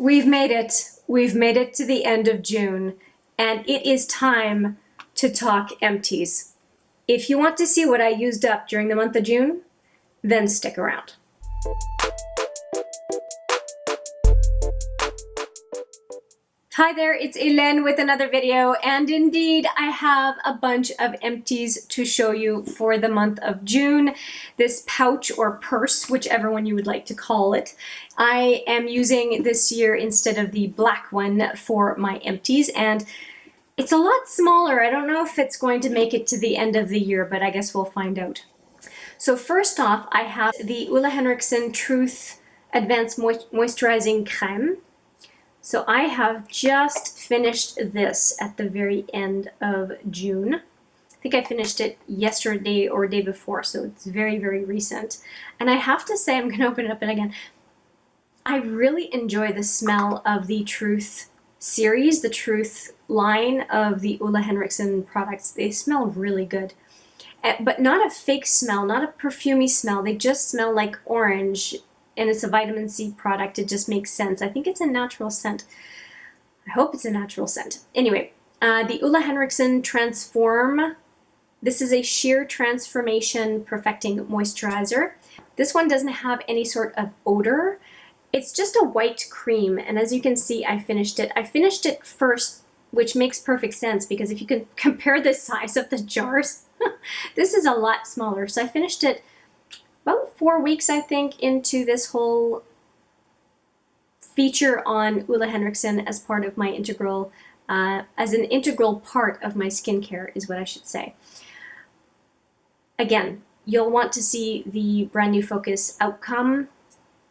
We've made it. We've made it to the end of June, and it is time to talk empties. If you want to see what I used up during the month of June, then stick around. Hi there, it's Hélène with another video, and indeed I have a bunch of empties to show you for the month of June. This pouch or purse, whichever one you would like to call it, I am using this year instead of the black one for my empties, and it's a lot smaller. I don't know if it's going to make it to the end of the year, but I guess we'll find out. So first off, I have the Ole Henriksen Truth Advanced Moisturizing Crème. So I have just finished this at the very end of June. I think I finished it yesterday or day before, so it's very, very recent. And I have to say, I'm going to open it up and again, I really enjoy the smell of the Truth series, the Truth line of the Ole Henriksen products. They smell really good. But not a fake smell, not a perfumey smell. They just smell like orange. And it's a vitamin C product. It just makes sense. I think it's a natural scent. I hope it's a natural scent. Anyway, the Ole Henriksen Transform. This is a sheer transformation perfecting moisturizer. This one doesn't have any sort of odor. It's just a white cream. And as you can see, I finished it. I finished it first, which makes perfect sense because if you can compare the size of the jars, this is a lot smaller. So I finished it about 4 weeks, I think, into this whole feature on Ole Henriksen as part of my integral, as an integral part of my skincare is what I should say. Again, you'll want to see the brand new focus outcome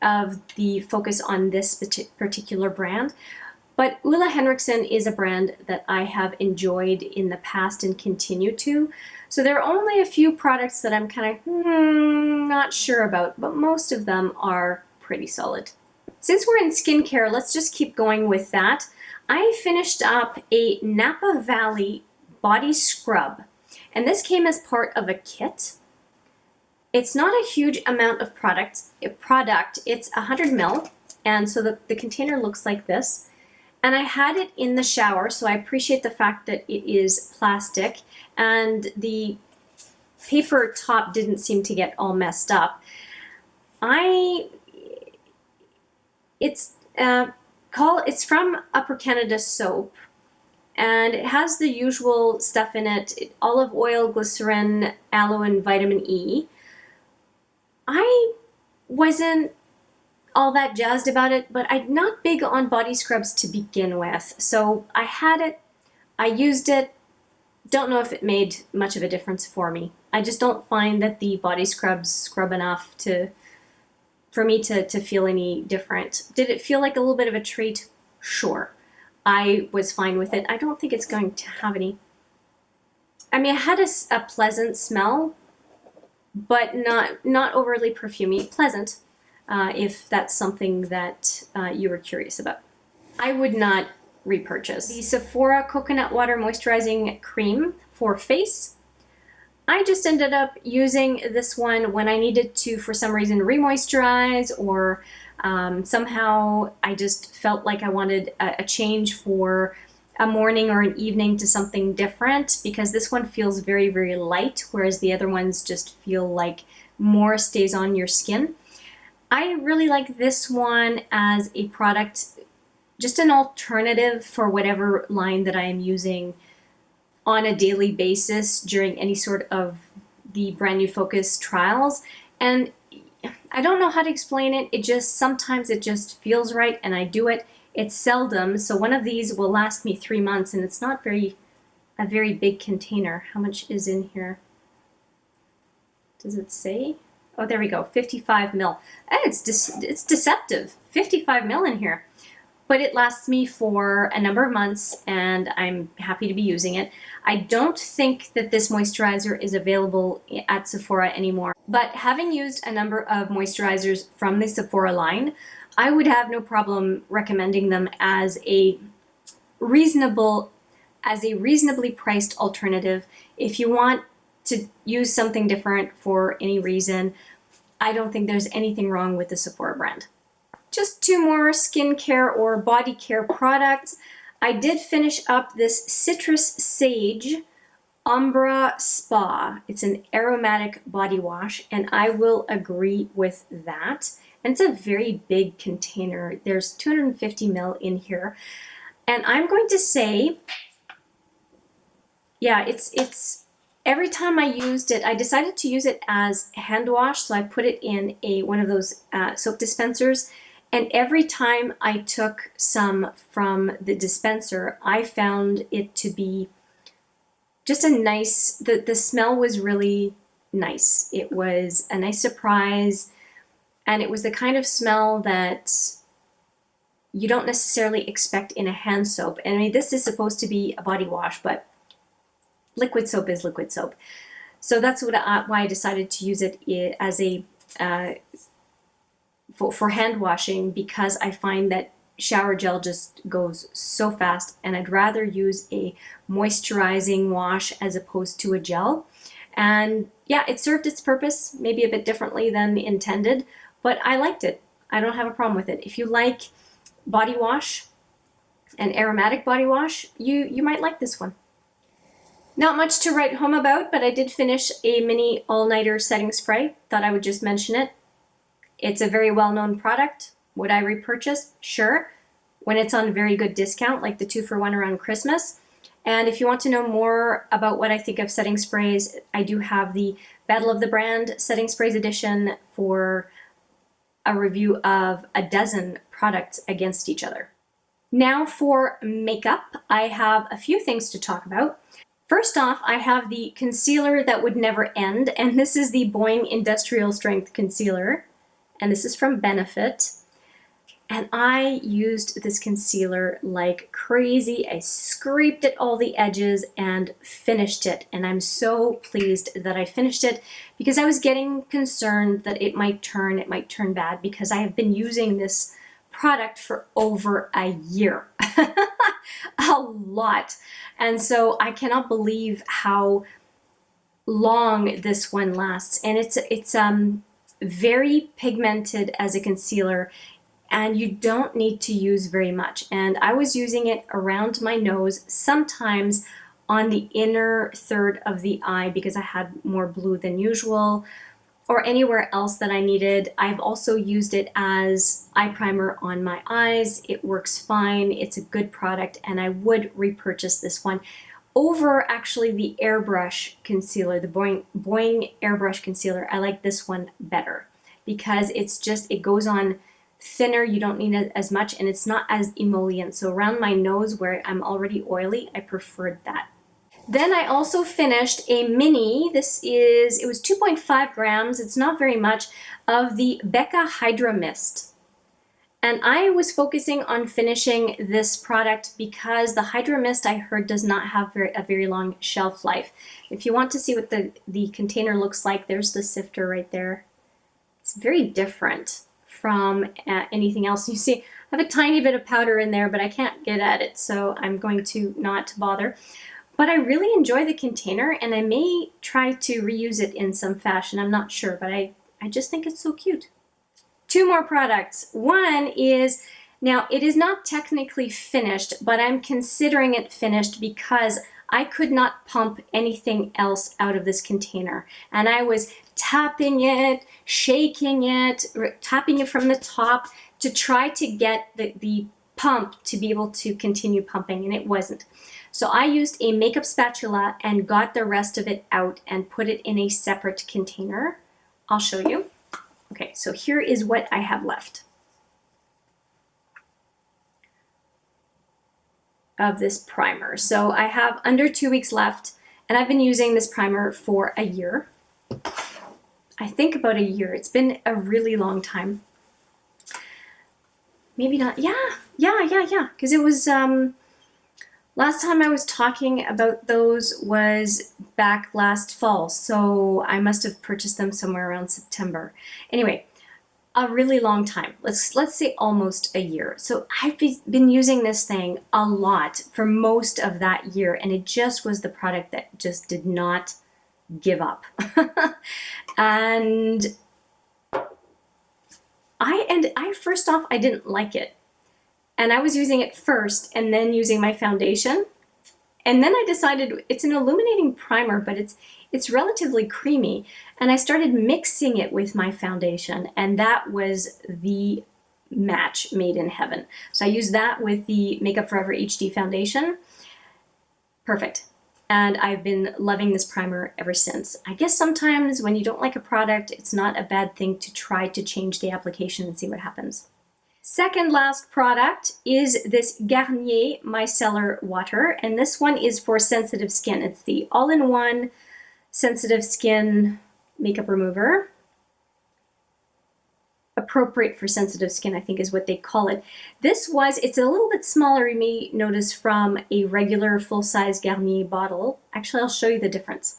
of the focus on this particular brand. But Ole Henriksen is a brand that I have enjoyed in the past and continue to. So there are only a few products that I'm kind of not sure about, but most of them are pretty solid. Since we're in skincare, let's just keep going with that. I finished up a Napa Valley body scrub, and this came as part of a kit. It's not a huge amount of product. It's 100 ml, and so the container looks like this. And I had it in the shower, so I appreciate the fact that it is plastic and the paper top didn't seem to get all messed up. It's from Upper Canada Soap, and it has the usual stuff in it: olive oil, glycerin, aloe, and vitamin E. I wasn't all that jazzed about it, but I'm not big on body scrubs to begin with. So I had it, I used it, don't know if it made much of a difference for me. I just don't find that the body scrubs scrub enough for me to feel any different. Did it feel like a little bit of a treat? Sure. I was fine with it. I don't think it's going to have any. I mean, it had a pleasant smell, but not overly perfumey. Pleasant. If that's something that you were curious about. I would not repurchase. The Sephora Coconut Water Moisturizing Cream for face. I just ended up using this one when I needed to, for some reason, re-moisturize, or somehow I just felt like I wanted a change for a morning or an evening to something different, because this one feels very, very light, whereas the other ones just feel like more stays on your skin. I really like this one as a product, just an alternative for whatever line that I am using on a daily basis during any sort of the brand new focus trials. And I don't know how to explain it. Sometimes it just feels right and I do it. It's seldom. So one of these will last me 3 months, and it's not a very big container. How much is in here? Does it say? Oh, there we go, 55 ml. It's deceptive, 55 ml in here. But it lasts me for a number of months, and I'm happy to be using it. I don't think that this moisturizer is available at Sephora anymore. But having used a number of moisturizers from the Sephora line, I would have no problem recommending them as a reasonably priced alternative. If you want to use something different for any reason, I don't think there's anything wrong with the Sephora brand. Just two more skincare or body care products. I did finish up this Citrus Sage Umbra Spa. It's an aromatic body wash, and I will agree with that. And it's a very big container. There's 250 ml in here. And I'm going to say, yeah, it's every time I used it, I decided to use it as hand wash. So I put it in one of those soap dispensers. And every time I took some from the dispenser, I found it to be just a nice, the smell was really nice. It was a nice surprise, and it was the kind of smell that you don't necessarily expect in a hand soap. And I mean, this is supposed to be a body wash, but liquid soap is liquid soap. So that's why I decided to use it as a for hand washing, because I find that shower gel just goes so fast, and I'd rather use a moisturizing wash as opposed to a gel. And yeah, it served its purpose, maybe a bit differently than intended, but I liked it. I don't have a problem with it. If you like body wash, an aromatic body wash, you might like this one. Not much to write home about, but I did finish a mini all-nighter setting spray. Thought I would just mention it. It's a very well-known product. Would I repurchase? Sure. When it's on very good discount, like the 2-for-1 around Christmas. And if you want to know more about what I think of setting sprays, I do have the Battle of the Brand Setting Sprays edition for a review of a dozen products against each other. Now for makeup, I have a few things to talk about. First off, I have the concealer that would never end, and this is the Boiing Industrial Strength Concealer, and this is from Benefit. And I used this concealer like crazy. I scraped at all the edges and finished it. And I'm so pleased that I finished it, because I was getting concerned that it might turn bad, because I have been using this product for over a year. A lot. And so I cannot believe how long this one lasts. And it's very pigmented as a concealer, and you don't need to use very much. And I was using it around my nose, sometimes on the inner third of the eye because I had more blue than usual, or anywhere else that I needed. I've also used it as eye primer on my eyes. It works fine. It's a good product, and I would repurchase this one over actually the airbrush concealer, the Boiing airbrush concealer. I like this one better because it goes on thinner. You don't need it as much, and it's not as emollient. So around my nose where I'm already oily, I preferred that. Then I also finished a mini, it was 2.5 grams, it's not very much, of the Becca Hydra Mist. And I was focusing on finishing this product because the Hydra Mist, I heard, does not have a very long shelf life. If you want to see what the container looks like, there's the sifter right there. It's very different from anything else. You see, I have a tiny bit of powder in there, but I can't get at it, so I'm going to not bother. But I really enjoy the container, and I may try to reuse it in some fashion. I'm not sure, but I just think it's so cute. Two more products. One is, now it is not technically finished, but I'm considering it finished because I could not pump anything else out of this container. And I was tapping it, shaking it, tapping it from the top to try to get the pump to be able to continue pumping, and it wasn't. So I used a makeup spatula and got the rest of it out and put it in a separate container. I'll show you. Okay, so here is what I have left of this primer. So I have under 2 weeks left, and I've been using this primer for a year. I think about a year. It's been a really long time. Maybe not. Yeah. Because it was, last time I was talking about those was back last fall, so I must have purchased them somewhere around September. Anyway, a really long time. Let's say almost a year. So I've been using this thing a lot for most of that year, and it just was the product that just did not give up. And I first off, I didn't like it. And I was using it first and then using my foundation. And then I decided it's an illuminating primer, but it's relatively creamy. And I started mixing it with my foundation, and that was the match made in heaven. So I used that with the Makeup Forever HD foundation. Perfect. And I've been loving this primer ever since. I guess sometimes when you don't like a product, it's not a bad thing to try to change the application and see what happens. Second last product is this Garnier Micellar Water, and this one is for sensitive skin. It's the all-in-one sensitive skin makeup remover. Appropriate for sensitive skin, I think is what they call it. It's a little bit smaller, you may notice, from a regular full-size Garnier bottle. Actually, I'll show you the difference.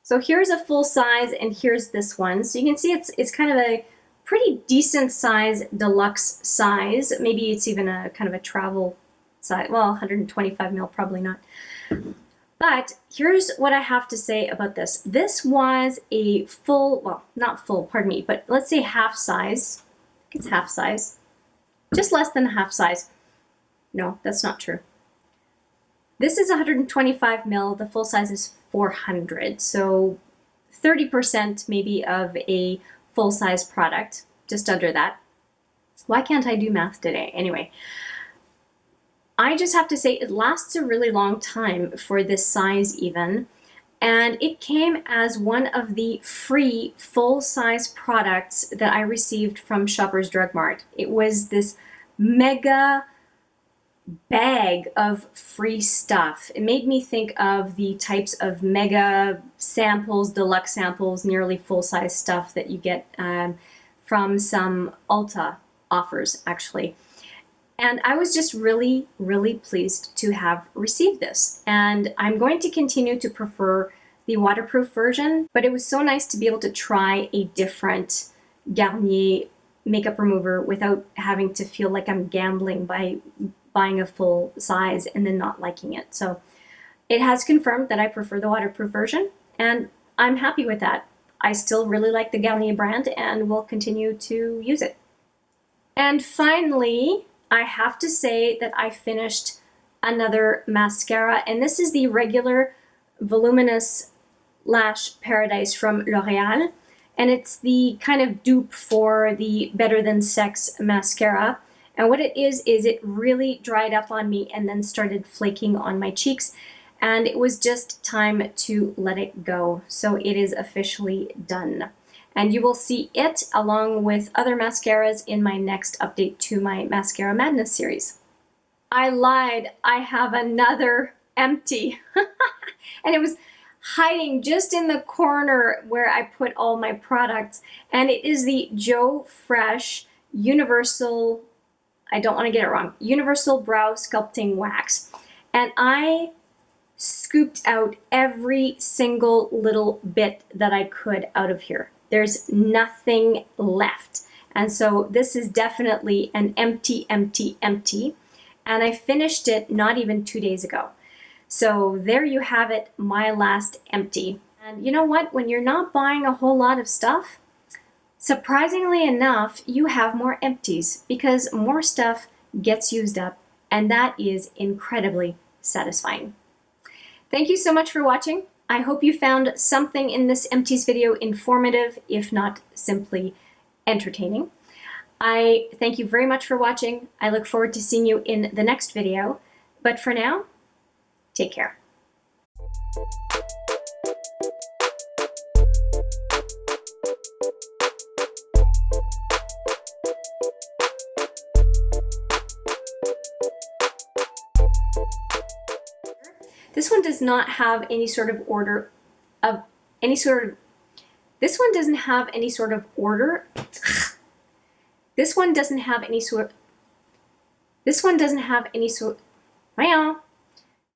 So here's a full size and here's this one. So you can see it's kind of a pretty decent size, deluxe size. Maybe it's even a kind of a travel size. Well, 125 ml, probably not. But here's what I have to say about this. This was a full, well, not full, pardon me, but let's say half size. I think it's half size. Just less than half size. No, that's not true. This is 125 ml. The full size is 400. So 30% maybe of a full-size product, just under that. Why can't I do math today? Anyway, I just have to say it lasts a really long time for this size even, and it came as one of the free full-size products that I received from Shoppers Drug Mart. It was this mega bag of free stuff. It made me think of the types of mega samples, deluxe samples, nearly full-size stuff that you get from some Ulta offers, actually. And I was just really, really pleased to have received this. And I'm going to continue to prefer the waterproof version, but it was so nice to be able to try a different Garnier makeup remover without having to feel like I'm gambling by buying a full size and then not liking it. So it has confirmed that I prefer the waterproof version, and I'm happy with that. I still really like the Garnier brand and will continue to use it. And finally, I have to say that I finished another mascara, and this is the regular Voluminous Lash Paradise from L'Oreal, and it's the kind of dupe for the Better Than Sex mascara. And what it is it really dried up on me and then started flaking on my cheeks, and it was just time to let it go. So it is officially done. And you will see it along with other mascaras in my next update to my Mascara Madness series. I lied, I have another empty. And it was hiding just in the corner where I put all my products. And it is the Joe Fresh Universal, I don't want to get it wrong, Universal Brow Sculpting Wax. And I scooped out every single little bit that I could out of here. There's nothing left. And so this is definitely an empty, empty, empty. And I finished it not even 2 days ago. So there you have it, my last empty. And you know what? When you're not buying a whole lot of stuff, surprisingly enough, you have more empties because more stuff gets used up, and that is incredibly satisfying. Thank you so much for watching. I hope you found something in this empties video informative, if not simply entertaining. I thank you very much for watching. I look forward to seeing you in the next video. But for now, take care. This one does not have any sort of order of any sort of, this one doesn't have any sort of order. This one doesn't have any sort, well,